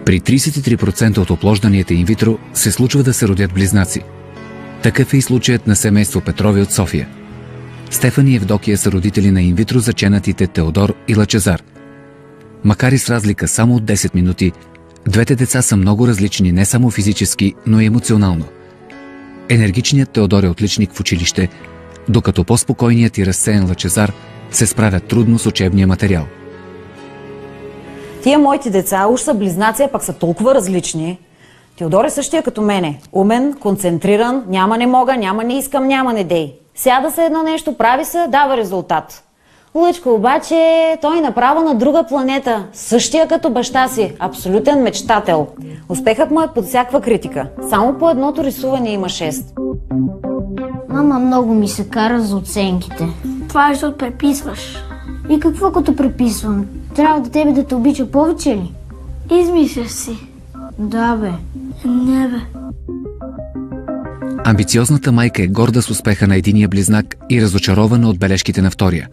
При 33% от опложданията инвитро се случва да се родят близнаци. Такъв е и случаят на семейство Петрови от София. Стефан и Евдокия са родители на инвитро заченатите Теодор и Лъчезар. Макар и с разлика само от 10 минути, двете деца са много различни не само физически, но и емоционално. Енергичният Теодор е отличник в училище, докато по-спокойният и разсеян Лъчезар се справя трудно с учебния материал. Тия моите деца уж са близнаци, а пък са толкова различни. Теодор е същия като мене. Умен, концентриран, няма не мога, няма не искам, няма не дей. Сяда се едно нещо, прави се, дава резултат. Лъчко обаче, той направо на друга планета. Същия като баща си. Абсолютен мечтател. Успехът му е под всякаква критика. Само по едното рисуване има 6. Мама много ми се кара за оценките. Това е, защото преписваш. И какво като преписвам? Трябва да тебе да те обича повече ли? Измисляш си. Да, бе. Не, бе. Амбициозната майка е горда с успеха на единия близнак и разочарована от бележките на втория.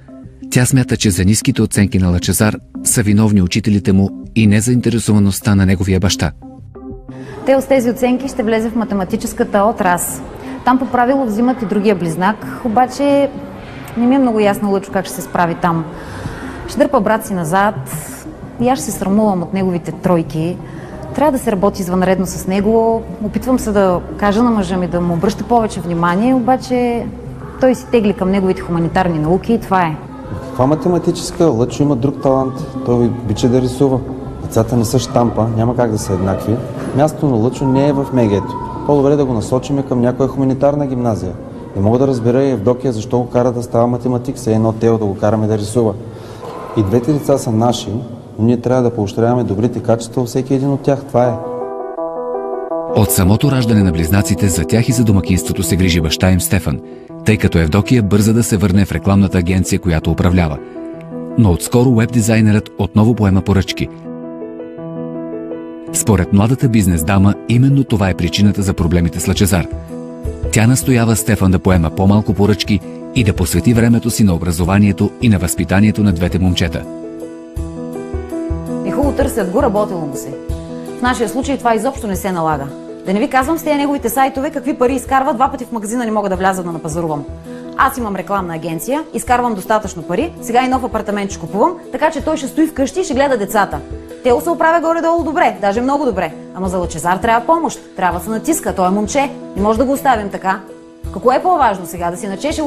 Тя смята, че за ниските оценки на Лъчезар са виновни учителите му и незаинтересоваността на неговия баща. Те с тези оценки ще влезе в математическата отрас. Там по правило взимат и другия близнак, обаче не ми е много ясно Лъчо как ще се справи там. Ще дърпа брат си назад и аз ще се срамувам от неговите тройки. Трябва да се работи извънредно с него. Опитвам се да кажа на мъжа ми да му обръща повече внимание, обаче той си тегли към неговите хуманитарни науки и това е. Каква математическа? Лъчо има друг талант. Той обича да рисува. Децата не са щампа, няма как да са еднакви. Мястото на Лъчо не е в МГ-то. По-добре да го насочиме към някоя хуманитарна гимназия. Не мога да разбера и Евдокия защо го кара да става математик, се едно Тео да го караме да рисува. И двете деца са наши, но ние трябва да поощряваме добрите качества във всеки един от тях. Това е. От самото раждане на близнаците за тях и за домакинството се грижи баща им Стефан, тъй като Евдокия бърза да се върне в рекламната агенция, която управлява. Но отскоро уеб-дизайнерът отново поема поръчки. Според младата бизнес дама, именно това е причината за проблемите с Лъчезар. Тя настоява Стефан да поема по-малко поръчки и да посвети времето си на образованието и на възпитанието на двете момчета. И хубаво търсят го, работило му се. В нашия случай това изобщо не се налага. Да не ви казвам с тези неговите сайтове какви пари изкарва, 2 пъти в магазина не мога да вляза да напазарувам. Аз имам рекламна агенция, изкарвам достатъчно пари, сега и нов апартамент ще купувам, така че той ще стои вкъщи и ще гледа децата. Тео се оправя горе-долу добре, даже много добре. Ама за Лъчезар трябва помощ, трябва да се натиска, той е момче, не може да го оставим така. Какво е по-важно сега, да си начеше